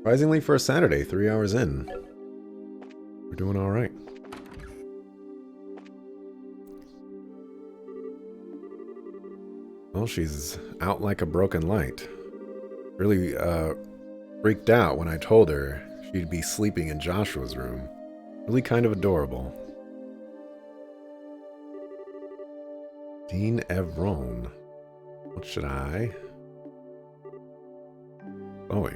Surprisingly for a Saturday, 3 hours in. We're doing alright. Well, she's out like a broken light. Really, freaked out when I told her she'd be sleeping in Joshua's room. Really kind of adorable. Dean Evron. What should I? Bowie.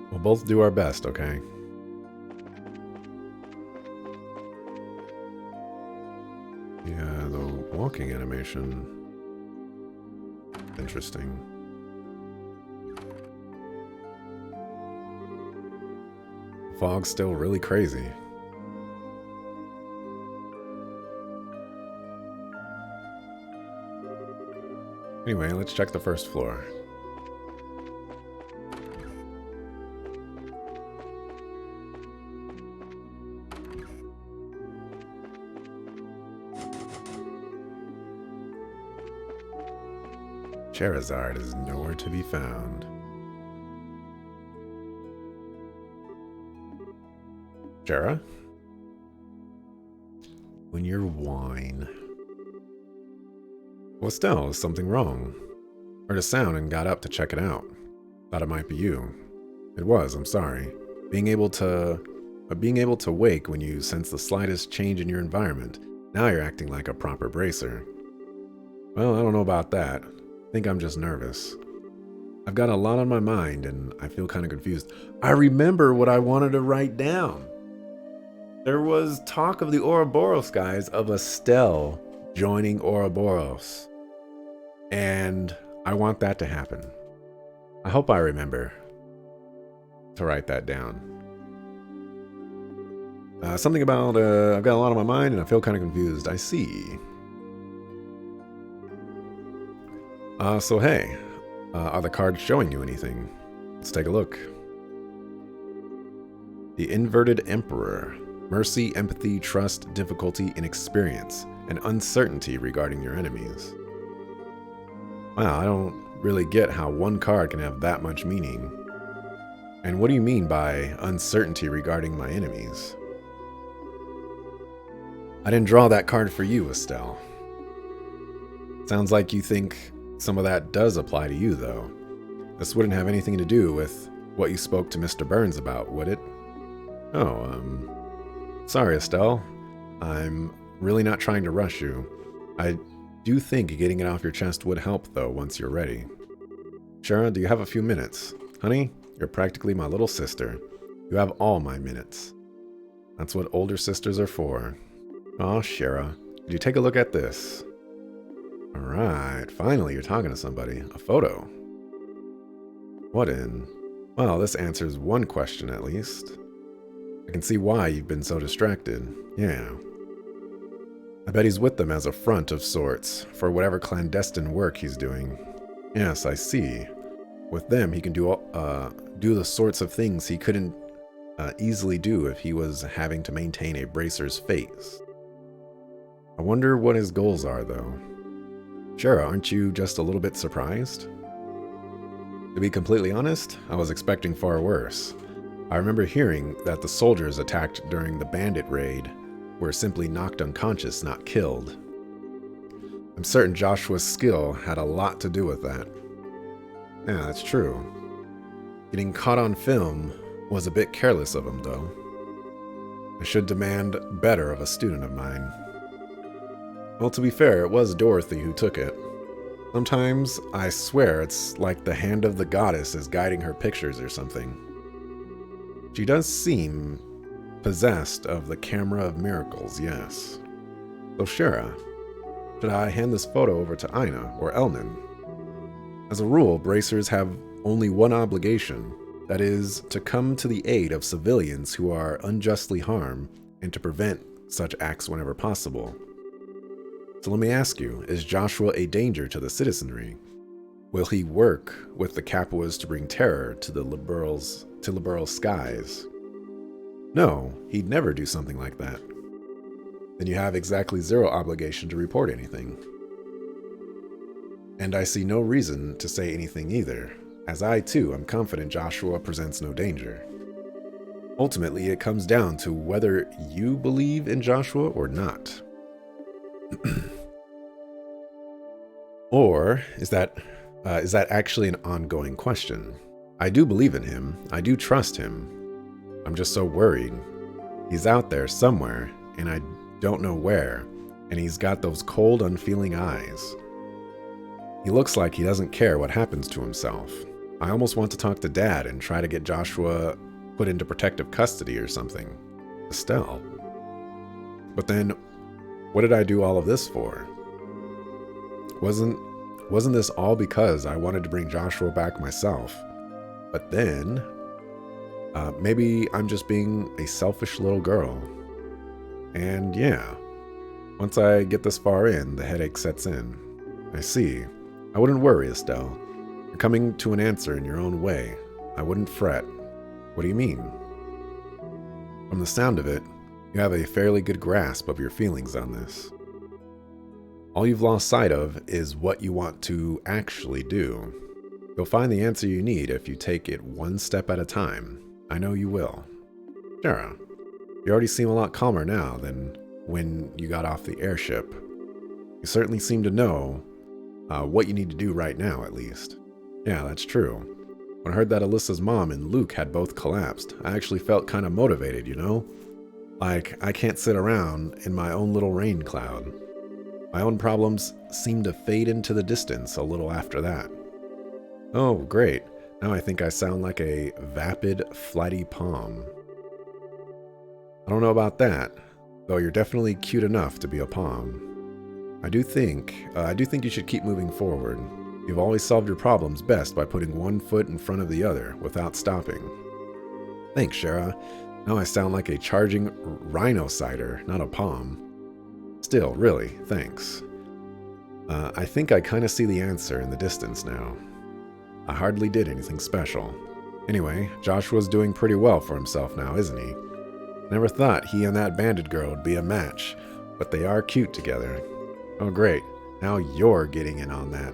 We'll both do our best, okay? Yeah, the walking animation. Interesting. Fog's still really crazy. Anyway, let's check the first floor. Charizard is nowhere to be found. Chara? When you're wine. Well, Estelle, is something wrong? Heard a sound and got up to check it out. Thought it might be you. It was, I'm sorry. Being able to wake when you sense the slightest change in your environment. Now you're acting like a proper bracer. Well, I don't know about that. I think I'm just nervous. I've got a lot on my mind and I feel kind of confused. I remember what I wanted to write down. There was talk of the Ouroboros guys of Estelle joining Ouroboros. And I want that to happen. I hope I remember to write that down. Something about, I've got a lot on my mind and I feel kind of confused. I see. So hey, are the cards showing you anything? Let's take a look. The Inverted Emperor. Mercy, empathy, trust, difficulty, inexperience, and uncertainty regarding your enemies. Wow, I don't really get how one card can have that much meaning. And what do you mean by uncertainty regarding my enemies? I didn't draw that card for you, Estelle. Sounds like you think some of that does apply to you, though. This wouldn't have anything to do with what you spoke to Mr. Burns about, would it? Oh, sorry, Estelle. I'm really not trying to rush you. I do think getting it off your chest would help, though, once you're ready. Chara, do you have a few minutes? Honey, you're practically my little sister. You have all my minutes. That's what older sisters are for. Aw, Chara, did you take a look at this? Alright, finally you're talking to somebody. A photo. What in? Well, this answers one question at least. I can see why you've been so distracted. Yeah. I bet he's with them as a front of sorts, for whatever clandestine work he's doing. Yes, I see. With them, he can do the sorts of things he couldn't easily do if he was having to maintain a bracer's face. I wonder what his goals are, though. Chara, aren't you just a little bit surprised? To be completely honest, I was expecting far worse. I remember hearing that the soldiers attacked during the bandit raid were simply knocked unconscious, not killed. I'm certain Joshua's skill had a lot to do with that. Yeah, that's true. Getting caught on film was a bit careless of him, though. I should demand better of a student of mine. Well, to be fair, it was Dorothy who took it. Sometimes I swear it's like the hand of the goddess is guiding her pictures or something. She does seem possessed of the camera of miracles, yes. So Chara, should I hand this photo over to Ina or Elnan? As a rule, bracers have only one obligation, that is, to come to the aid of civilians who are unjustly harmed and to prevent such acts whenever possible. So let me ask you, is Joshua a danger to the citizenry? Will he work with the Capuas to bring terror to the liberal skies? No, he'd never do something like that. Then you have exactly zero obligation to report anything. And I see no reason to say anything either, as I too am confident Joshua presents no danger. Ultimately, it comes down to whether you believe in Joshua or not. Or is that actually an ongoing question? I do believe in him. I do trust him. I'm just so worried. He's out there somewhere, and I don't know where, and he's got those cold, unfeeling eyes. He looks like he doesn't care what happens to himself. I almost want to talk to Dad and try to get Joshua put into protective custody or something. Estelle. But then, what did I do all of this for? Wasn't this all because I wanted to bring Joshua back myself? But then, maybe I'm just being a selfish little girl. And yeah, once I get this far in, the headache sets in. I see. I wouldn't worry, Estelle. You're coming to an answer in your own way. I wouldn't fret. What do you mean? From the sound of it, you have a fairly good grasp of your feelings on this. All you've lost sight of is what you want to actually do. You'll find the answer you need if you take it one step at a time. I know you will. Shara, you already seem a lot calmer now than when you got off the airship. You certainly seem to know what you need to do right now, at least. Yeah, that's true. When I heard that Alyssa's mom and Luke had both collapsed, I actually felt kind of motivated, you know? Like, I can't sit around in my own little rain cloud. My own problems seemed to fade into the distance a little after that. Oh, great. Now I think I sound like a vapid, flighty palm. I don't know about that, though you're definitely cute enough to be a palm. I do think you should keep moving forward. You've always solved your problems best by putting one foot in front of the other without stopping. Thanks, Shara. Now I sound like a charging rhino-cider, not a palm. Still, really, thanks. I think I kind of see the answer in the distance now. I hardly did anything special. Anyway, Joshua's doing pretty well for himself now, isn't he? Never thought he and that bandit girl would be a match, but they are cute together. Oh great, now you're getting in on that.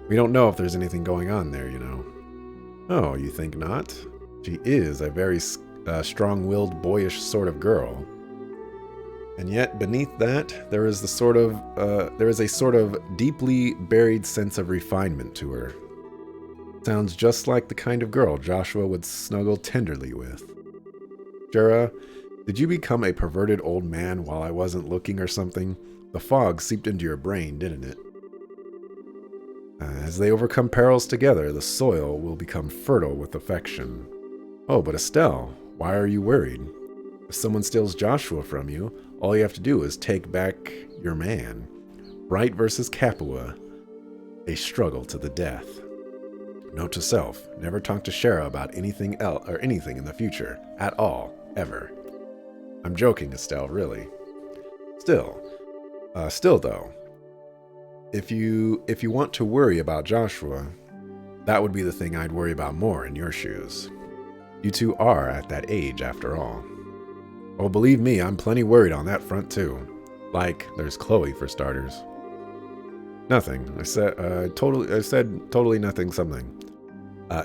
We don't know if there's anything going on there, you know. Oh, you think not? She is a very strong-willed, boyish sort of girl. And yet, beneath that, there is a sort of deeply buried sense of refinement to her. Sounds just like the kind of girl Joshua would snuggle tenderly with. Shara, did you become a perverted old man while I wasn't looking or something? The fog seeped into your brain, didn't it? As they overcome perils together, the soil will become fertile with affection. Oh, but Estelle, why are you worried? If someone steals Joshua from you, all you have to do is take back your man. Bright versus Capua, a struggle to the death. Note to self, never talk to Shara about anything else or anything in the future, at all, ever. I'm joking, Estelle, really. Still though, if you want to worry about Joshua, that would be the thing I'd worry about more in your shoes. You two are at that age, after all. Oh, believe me, I'm plenty worried on that front too. Like, there's Chloe for starters. Nothing. I said totally nothing something.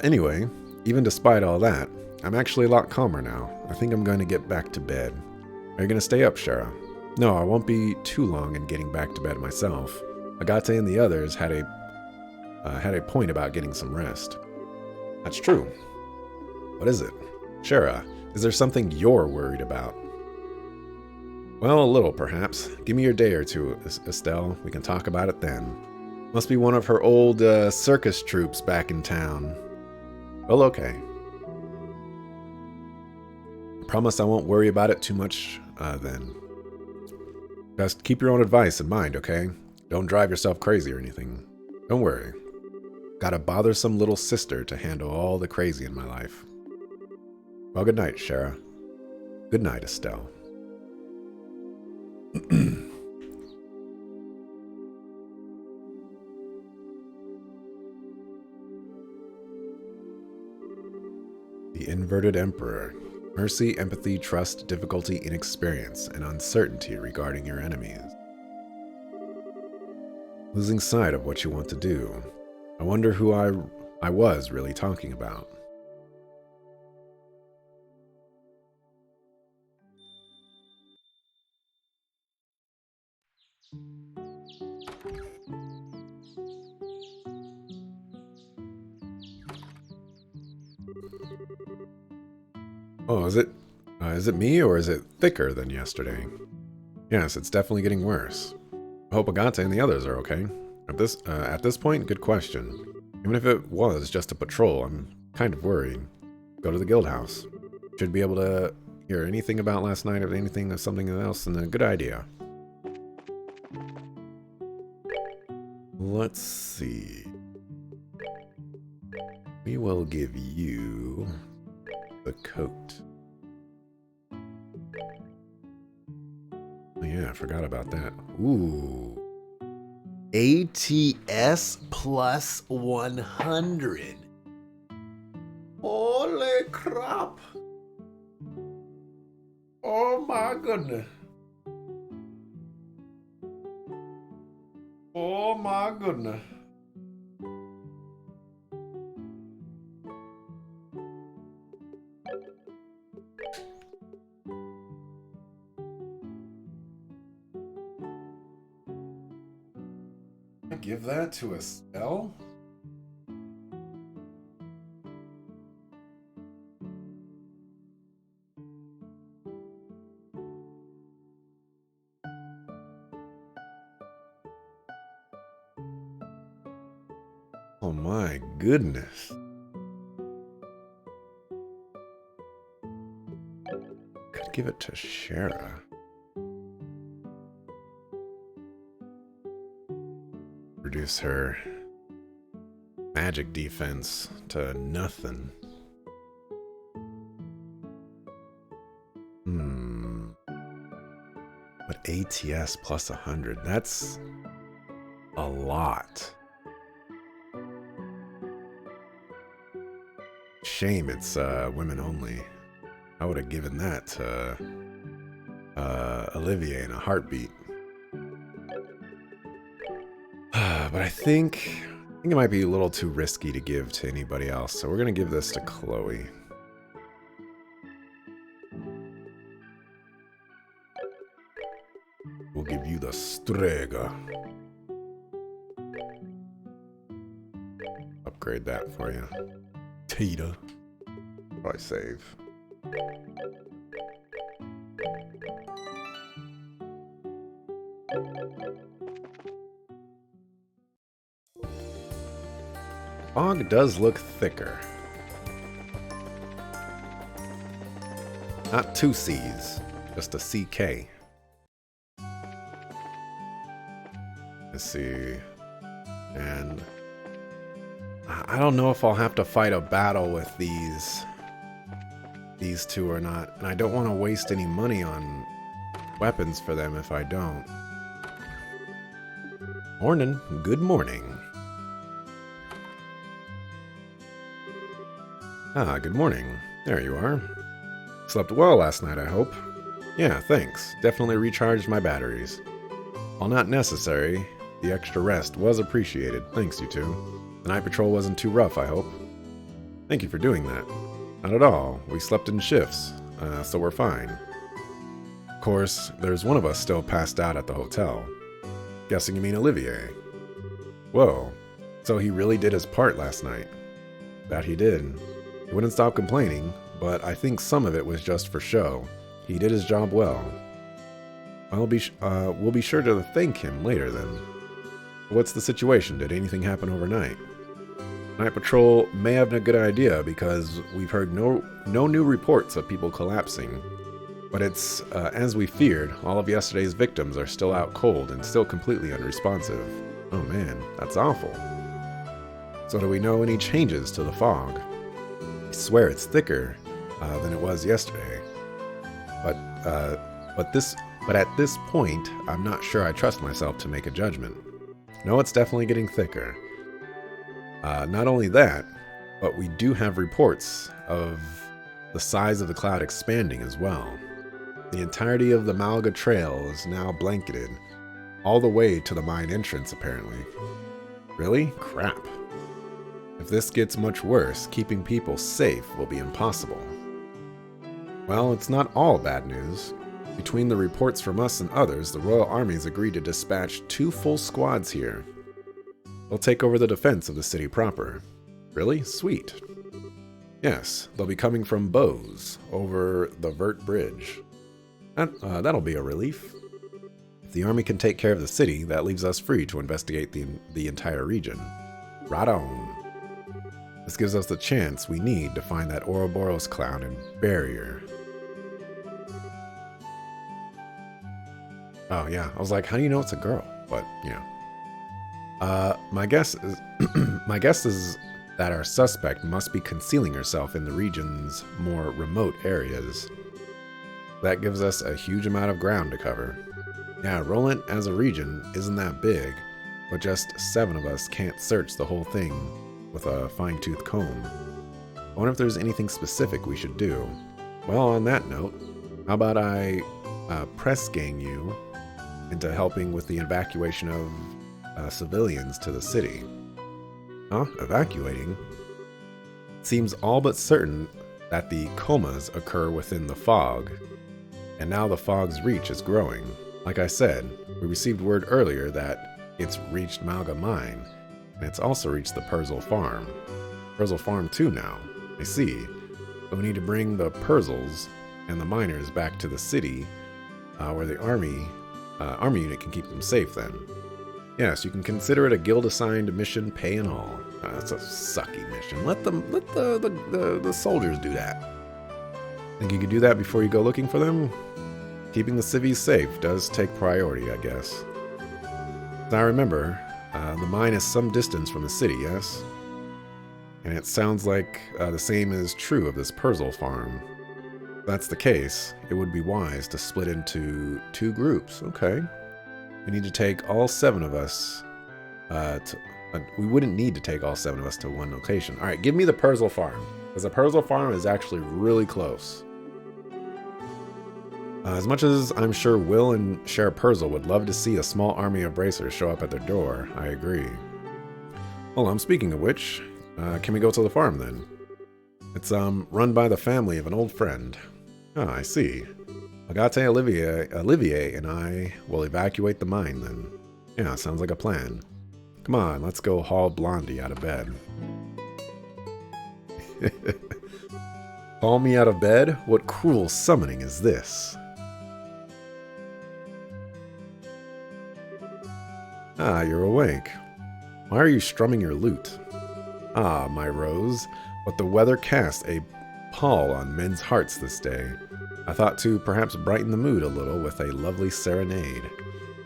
Anyway, even despite all that, I'm actually a lot calmer now. I think I'm going to get back to bed. Are you going to stay up, Shara? No, I won't be too long in getting back to bed myself. Agate and the others had a point about getting some rest. That's true. What is it? Shara, is there something you're worried about? Well, a little, perhaps. Give me your day or two, Estelle. We can talk about it then. Must be one of her old circus troupes back in town. Well, okay. Promise I won't worry about it too much, then. Just keep your own advice in mind, okay? Don't drive yourself crazy or anything. Don't worry. Got a bothersome little sister to handle all the crazy in my life. Well, good night, Shara. Good night, Estelle. The Inverted Emperor. Mercy, empathy, trust, difficulty, inexperience, and uncertainty regarding your enemies. Losing sight of what you want to do. I wonder who I was really talking about. Oh, is it me or is it thicker than yesterday? Yes, it's definitely getting worse. I hope Agate and the others are okay. At this point, good question. Even if it was just a patrol, I'm kind of worried. Go to the guild house. Should be able to hear anything about last night or anything or something else, and a good idea. Let's see. We will give you the coat. Oh yeah, I forgot about that. Ooh. ATS plus 100. Holy crap. Oh my goodness. Oh my goodness. Give that to Estelle? Oh my goodness. Could give it to Shara. Reduce her magic defense to nothing. But ATS plus 100, that's a lot. Shame it's women only. I would have given that to Olivier in a heartbeat. But I think it might be a little too risky to give to anybody else, so we're going to give this to Chloe. We'll give you the Strega. Upgrade that for you. Tita. Probably save. Fog does look thicker. Not two C's, just a CK. Let's see. And I don't know if I'll have to fight a battle with these two or not. And I don't want to waste any money on weapons for them if I don't. Morning. Good morning. Ah, good morning. There you are. Slept well last night, I hope. Yeah, thanks. Definitely recharged my batteries. While not necessary, the extra rest was appreciated. Thanks, you two. The night patrol wasn't too rough, I hope. Thank you for doing that. Not at all. We slept in shifts, so we're fine. Of course, there's one of us still passed out at the hotel. Guessing you mean Olivier. Whoa. So he really did his part last night. That he did. He wouldn't stop complaining, but I think some of it was just for show. He did his job well. We'll be sure to thank him later then. What's the situation? Did anything happen overnight? Night Patrol may have a good idea because we've heard no new reports of people collapsing. But it's, as we feared, all of yesterday's victims are still out cold and still completely unresponsive. Oh man, that's awful. So do we know any changes to the fog? I swear it's thicker than it was yesterday. But at this point, I'm not sure I trust myself to make a judgment. No, it's definitely getting thicker. Not only that, but we do have reports of the size of the cloud expanding as well. The entirety of the Malga Trail is now blanketed, all the way to the mine entrance, apparently. Really? Crap. If this gets much worse, keeping people safe will be impossible. Well, it's not all bad news. Between the reports from us and others, the Royal Army's agreed to dispatch 2 full squads here. They'll take over the defense of the city proper. Really? Sweet. Yes, they'll be coming from Bose, over the Vert Bridge. That'll be a relief. If the army can take care of the city, that leaves us free to investigate the entire region. Right on. This gives us the chance we need to find that Ouroboros clown and barrier. Oh yeah, I was like, how do you know it's a girl? But yeah. My guess is that our suspect must be concealing herself in the region's more remote areas. That gives us a huge amount of ground to cover. Yeah, Roland as a region isn't that big, but just 7 of us can't search the whole thing with a fine-tooth comb. I wonder if there's anything specific we should do. Well, on that note, how about I press gang you into helping with the evacuation of civilians to the city? Huh? Evacuating? It seems all but certain that the comas occur within the fog, and now the fog's reach is growing. Like I said, we received word earlier that it's reached Malga Mine, and it's also reached the Perzel Farm. Perzel Farm too now, I see. So we need to bring the Perzels and the miners back to the city, where the army unit can keep them safe then. Yes, you can consider it a guild-assigned mission, pay and all. That's a sucky mission. Let the soldiers do that. Think you could do that before you go looking for them? Keeping the civvies safe does take priority, I guess. As I remember, the mine is some distance from the city, yes? And it sounds like the same is true of this Perzel farm. If that's the case, it would be wise to split into 2 groups. Okay. We need to take all 7 of us we wouldn't need to take all 7 of us to one location. Alright, give me the Perzel farm, because the Perzel farm is actually really close. As much as I'm sure Will and Sheriff Perzel would love to see a small army of bracers show up at their door, I agree. Well, I'm speaking of which, can we go to the farm then? It's run by the family of an old friend. Oh, I see. Agate, Olivier, and I will evacuate the mine then. Yeah, sounds like a plan. Come on, let's go haul Blondie out of bed. Haul me out of bed? What cruel summoning is this? Ah, you're awake. Why are you strumming your lute? Ah, my rose, but the weather casts a pall on men's hearts this day. I thought to perhaps brighten the mood a little with a lovely serenade.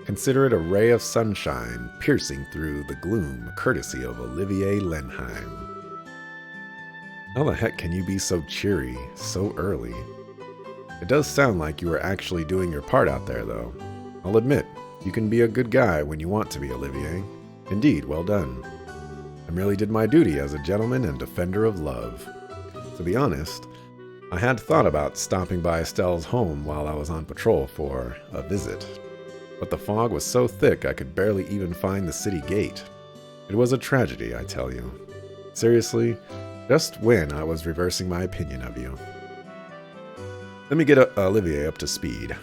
Consider it a ray of sunshine piercing through the gloom, courtesy of Olivier Lenheim. How the heck can you be so cheery, so early? It does sound like you are actually doing your part out there, though. I'll admit, you can be a good guy when you want to be, Olivier. Indeed, well done. I merely did my duty as a gentleman and defender of love. To be honest, I had thought about stopping by Estelle's home while I was on patrol for a visit. But the fog was so thick I could barely even find the city gate. It was a tragedy, I tell you. Seriously, just when I was reversing my opinion of you. Let me get Olivier up to speed.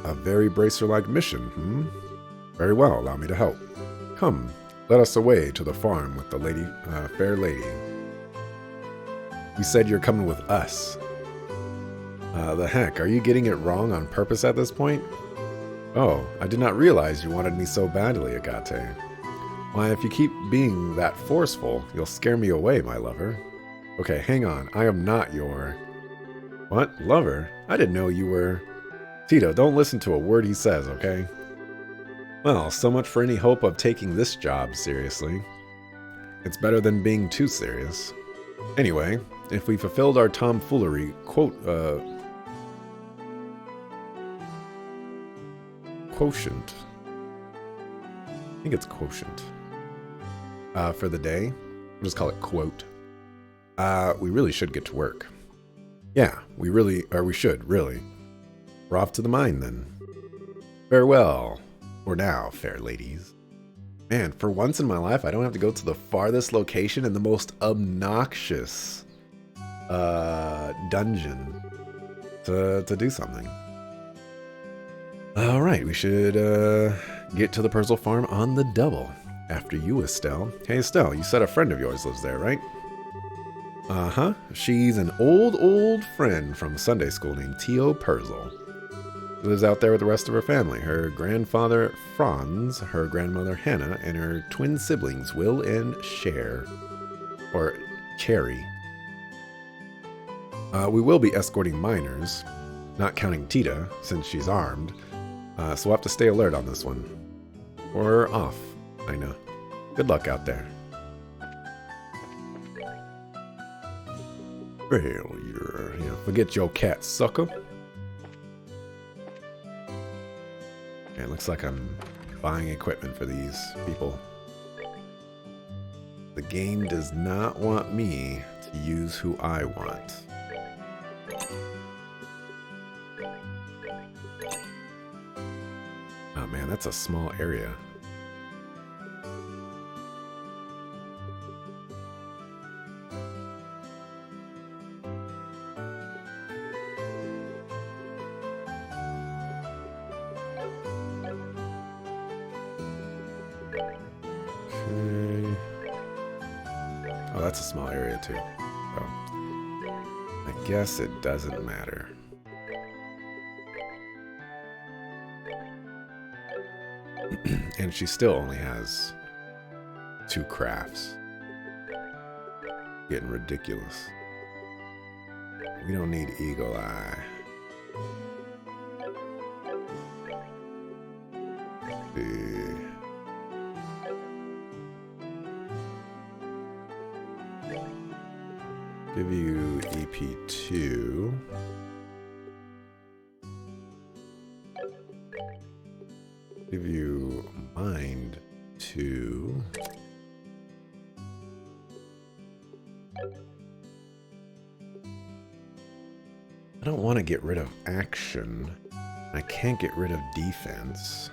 A very bracer-like mission, hmm? Very well, allow me to help. Come, let us away to the farm with the fair lady. You said you're coming with us. The heck, are you getting it wrong on purpose at this point? Oh, I did not realize you wanted me so badly, Agate. Why, if you keep being that forceful, you'll scare me away, my lover. Okay, hang on, I am not your... What? Lover? I didn't know you were... Tito, don't listen to a word he says, okay? Well, so much for any hope of taking this job seriously. It's better than being too serious. Anyway, if we fulfilled our tomfoolery quotient. I think it's quotient. For the day. We'll just call it quote. We really should get to work. Yeah, we should, really. We're off to the mine then. Farewell. For now, fair ladies. Man, for once in my life, I don't have to go to the farthest location in the most obnoxious dungeon to do something. Alright, we should get to the Persil farm on the double. After you, Estelle. Hey, Estelle, you said a friend of yours lives there, right? Uh-huh. She's an old friend from Sunday school named Tio Persil. She lives out there with the rest of her family. Her grandfather, Franz, her grandmother, Hannah, and her twin siblings, Will and Cher. Or Cherry. We will be escorting miners, not counting Tita, since she's armed. So we'll have to stay alert on this one. We're off, I know. Good luck out there. Failure. Yeah, forget your cat, sucker. Okay, it looks like I'm buying equipment for these people. The game does not want me to use who I want. Oh man, that's a small area. Okay. Oh, that's a small area too. So I guess it doesn't matter. And she still only has 2 crafts. Getting ridiculous. We don't need Eagle Eye. Give you EP2. Give you Mind 2. I don't want to get rid of action. I can't get rid of defense.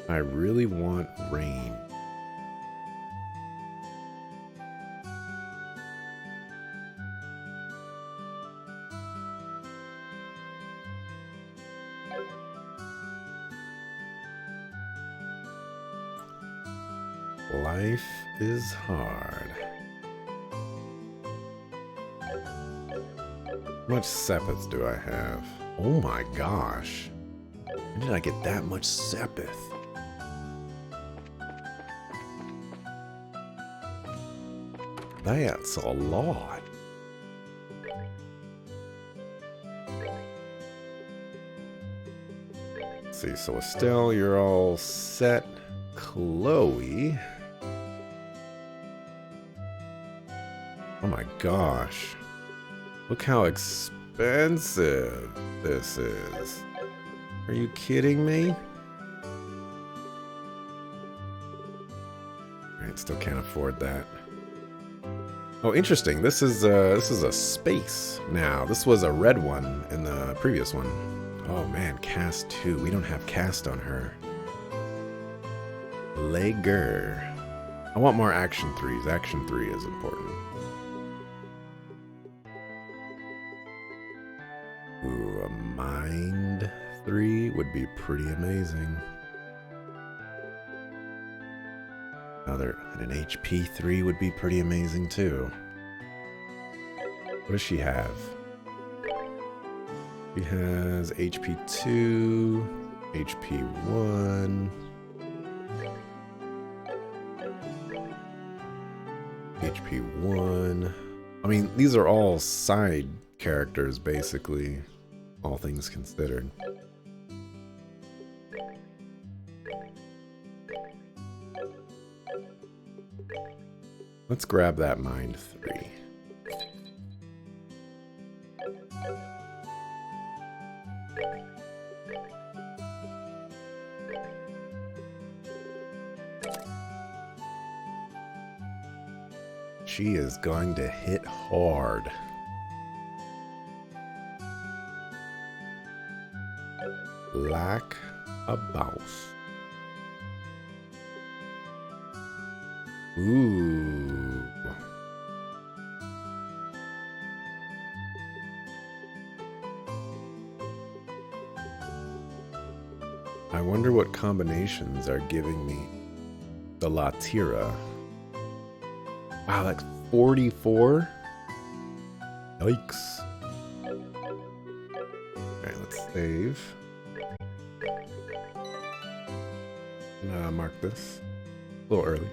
I really want rain. Life is hard. How much Sepith do I have? Oh my gosh. When did I get that much Sepith? That's a lot. Let's see, so Estelle, you're all set. Chloe. Oh my gosh. Look how expensive this is. Are you kidding me? Alright, still can't afford that. Oh, interesting. This is a space now. This was a red one in the previous one. Oh man, cast 2. We don't have cast on her. Lager. I want more action 3s. Action 3 is important. Ooh, a mind 3 would be pretty amazing. An HP 3 would be pretty amazing too. What does she have? She has HP 2, HP 1, HP 1. I mean, these are all side characters, basically, all things considered. Let's grab that mind 3. She is going to hit hard. Like a boss. Ooh. I wonder what combinations are giving me the Latira. Wow, that's 44? Yikes. Alright, let's save. Mark this. A little early.